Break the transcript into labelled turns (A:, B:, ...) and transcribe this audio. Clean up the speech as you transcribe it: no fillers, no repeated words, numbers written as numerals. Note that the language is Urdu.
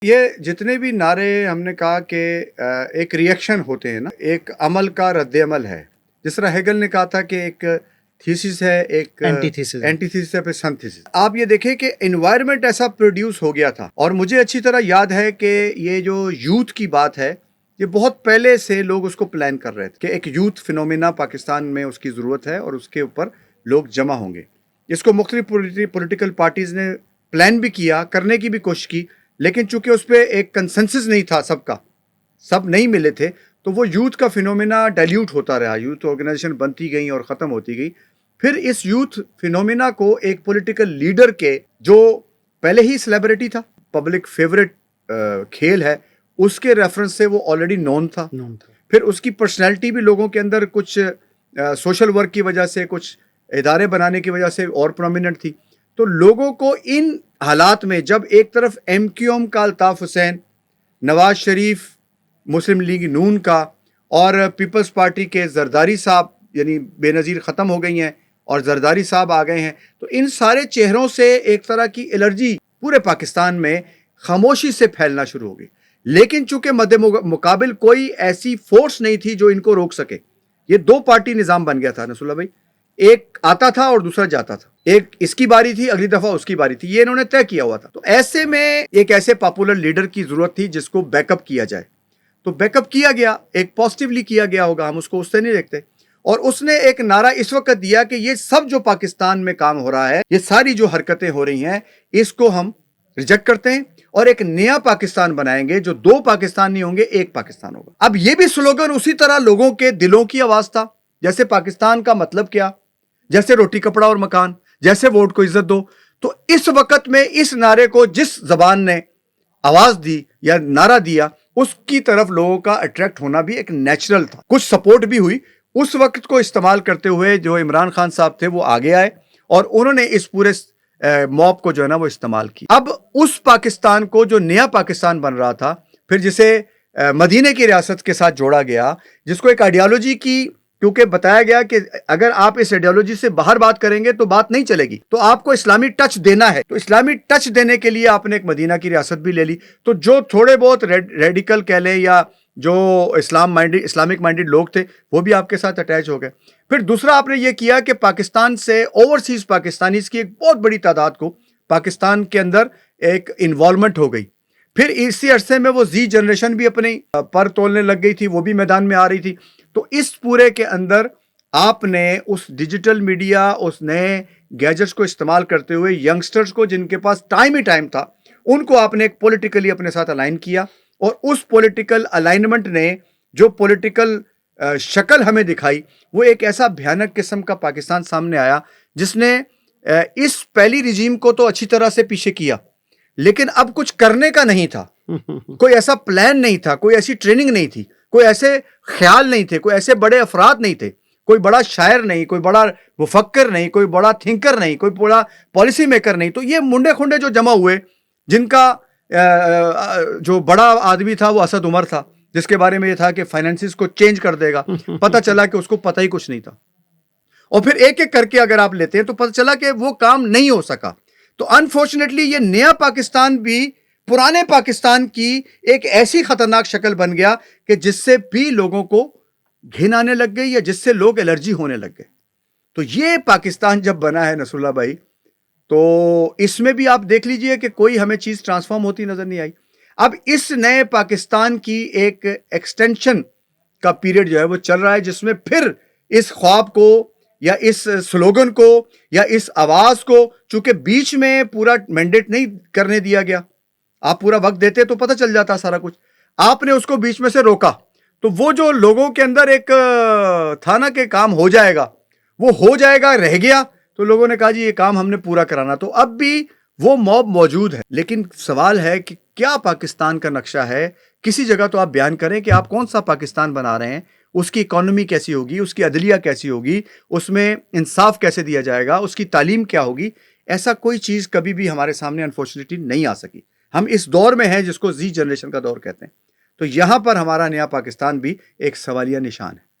A: یہ جتنے بھی نعرے ہم نے کہا کہ ایک ریئیکشن ہوتے ہیں نا، ایک عمل کا رد عمل ہے. جس طرح ہیگل نے کہا تھا کہ ایک تھیسس ہے، ایک اینٹی تھیسس ہے، پھر سنتھیسس. آپ یہ دیکھیں کہ انوائرمنٹ ایسا پروڈیوس ہو گیا تھا، اور مجھے اچھی طرح یاد ہے کہ یہ جو یوتھ کی بات ہے، یہ بہت پہلے سے لوگ اس کو پلان کر رہے تھے کہ ایک یوتھ فینومینا پاکستان میں اس کی ضرورت ہے اور اس کے اوپر لوگ جمع ہوں گے. اس کو مختلف پولیٹیکل پارٹیز نے پلان بھی کیا، کرنے کی بھی کوشش کی، لیکن چونکہ اس پہ ایک کنسنسس نہیں تھا، سب نہیں ملے تھے، تو وہ یوتھ کا فینومینا ڈائلیوٹ ہوتا رہا. یوتھ آرگنائزیشن بنتی گئی اور ختم ہوتی گئی. پھر اس یوتھ فینومینا کو ایک پولیٹیکل لیڈر کے جو پہلے ہی سیلیبریٹی تھا، پبلک فیورٹ کھیل ہے، اس کے ریفرنس سے وہ آلریڈی نون تھا. پھر اس کی پرسنالٹی بھی لوگوں کے اندر کچھ سوشل ورک کی وجہ سے، کچھ ادارے بنانے کی وجہ سے اور پرومیننٹ تھی. تو لوگوں کو ان حالات میں جب ایک طرف ایم کیو ایم کا الطاف حسین، نواز شریف مسلم لیگ نون کا، اور پیپلز پارٹی کے زرداری صاحب، یعنی بے نظیر ختم ہو گئی ہیں اور زرداری صاحب آ گئے ہیں، تو ان سارے چہروں سے ایک طرح کی الرجی پورے پاکستان میں خاموشی سے پھیلنا شروع ہو گئی. لیکن چونکہ مد مقابل کوئی ایسی فورس نہیں تھی جو ان کو روک سکے. یہ دو پارٹی نظام بن گیا تھا نصر اللہ بھائی، ایک آتا تھا اور دوسرا جاتا تھا، ایک اس کی باری تھی، اگلی دفعہ اس کی باری تھی، یہ انہوں نے طے کیا ہوا تھا. تو ایسے میں ایک ایسے پاپولر لیڈر کی ضرورت تھی جس کو بیک اپ کیا جائے. تو بیک اپ کیا گیا، ایک پازیٹیولی کیا گیا ہوگا، ہم اس کو اس سے نہیں دیکھتے. اور اس نے ایک نعرہ اس وقت دیا کہ یہ سب جو پاکستان میں کام ہو رہا ہے، یہ ساری جو حرکتیں ہو رہی ہیں، اس کو ہم ریجیکٹ کرتے ہیں اور ایک نیا پاکستان بنائیں گے، جو دو پاکستان نہیں ہوں گے، ایک پاکستان ہوگا. اب یہ بھی سلوگن اسی طرح لوگوں کے دلوں کی آواز تھا، جیسے پاکستان کا مطلب کیا، جیسے روٹی کپڑا اور مکان، جیسے ووٹ کو عزت دو. تو اس وقت میں اس نعرے کو جس زبان نے آواز دی یا نعرہ دیا، اس کی طرف لوگوں کا اٹریکٹ ہونا بھی ایک نیچرل تھا. کچھ سپورٹ بھی ہوئی. اس وقت کو استعمال کرتے ہوئے جو عمران خان صاحب تھے وہ آگے آئے اور انہوں نے اس پورے موب کو جو ہے نا وہ استعمال کی. اب اس پاکستان کو جو نیا پاکستان بن رہا تھا، پھر جسے مدینے کی ریاست کے ساتھ جوڑا گیا، جس کو ایک آئیڈیالوجی کی، کیونکہ بتایا گیا کہ اگر آپ اس آئیڈیالوجی سے باہر بات کریں گے تو بات نہیں چلے گی، تو آپ کو اسلامی ٹچ دینا ہے. تو اسلامی ٹچ دینے کے لیے آپ نے ایک مدینہ کی ریاست بھی لے لی. تو جو تھوڑے بہت ریڈیکل کہہ لیں یا جو اسلامک مائنڈڈ لوگ تھے، وہ بھی آپ کے ساتھ اٹیچ ہو گئے. پھر دوسرا آپ نے یہ کیا کہ پاکستان سے اوورسیز پاکستانیز کی ایک بہت بڑی تعداد کو پاکستان کے اندر ایک انوالومنٹ ہو گئی. پھر اسی عرصے میں وہ زی جنریشن بھی اپنے پر تولنے لگ گئی تھی، وہ بھی میدان میں آ رہی تھی. تو اس پورے کے اندر آپ نے اس ڈیجیٹل میڈیا، اس نئے گیجٹس کو استعمال کرتے ہوئے ینگسٹرز کو، جن کے پاس ٹائم ہی ٹائم تھا، ان کو آپ نے ایک پولیٹیکلی اپنے ساتھ الائن کیا. اور اس پولیٹیکل الائنمنٹ نے جو پولیٹیکل شکل ہمیں دکھائی، وہ ایک ایسا بھیانک قسم کا پاکستان سامنے آیا جس نے اس پہلی رجیم کو تو اچھی طرح سے پیچھے کیا، لیکن اب کچھ کرنے کا نہیں تھا. کوئی ایسا پلان نہیں تھا، کوئی ایسی ٹریننگ نہیں تھی، کوئی ایسے خیال نہیں تھے، کوئی ایسے بڑے افراد نہیں تھے، کوئی بڑا شاعر نہیں، کوئی بڑا مفکر نہیں، کوئی بڑا تھنکر نہیں، کوئی بڑا پالیسی میکر نہیں. تو یہ منڈے کھنڈے جو جمع ہوئے، جن کا جو بڑا آدمی تھا وہ اسد عمر تھا، جس کے بارے میں یہ تھا کہ فائنینسز کو چینج کر دے گا. پتہ چلا کہ اس کو پتہ ہی کچھ نہیں تھا. اور پھر ایک ایک کر کے اگر آپ لیتے ہیں تو پتہ چلا کہ وہ کام نہیں ہو سکا. تو انفارچونیٹلی یہ نیا پاکستان بھی پرانے پاکستان کی ایک ایسی خطرناک شکل بن گیا کہ جس سے بھی لوگوں کو گھن آنے لگ گئی، یا جس سے لوگ الرجی ہونے لگ گئے. تو یہ پاکستان جب بنا ہے نصر اللہ بھائی، تو اس میں بھی آپ دیکھ لیجئے کہ کوئی ہمیں چیز ٹرانسفارم ہوتی نظر نہیں آئی. اب اس نئے پاکستان کی ایک ایکسٹینشن کا پیریڈ جو ہے وہ چل رہا ہے، جس میں پھر اس خواب کو یا اس سلوگن کو یا اس آواز کو، چونکہ بیچ میں پورا مینڈیٹ نہیں کرنے دیا گیا، آپ پورا وقت دیتے تو پتہ چل جاتا سارا کچھ، آپ نے اس کو بیچ میں سے روکا. تو وہ جو لوگوں کے اندر ایک تھا نا کہ کام ہو جائے گا، وہ ہو جائے گا رہ گیا. تو لوگوں نے کہا جی یہ کام ہم نے پورا کرانا. تو اب بھی وہ موب موجود ہے، لیکن سوال ہے کہ کیا پاکستان کا نقشہ ہے. کسی جگہ تو آپ بیان کریں کہ آپ کون سا پاکستان بنا رہے ہیں، اس کی اکانومی کیسی ہوگی، اس کی عدلیہ کیسی ہوگی، اس میں انصاف کیسے دیا جائے گا، اس کی تعلیم کیا ہوگی. ایسا کوئی چیز کبھی بھی ہمارے سامنے انفارچونیٹلی نہیں آ سکی. ہم اس دور میں ہیں جس کو زی جنریشن کا دور کہتے ہیں. تو یہاں پر ہمارا نیا پاکستان بھی ایک سوالیہ نشان ہے.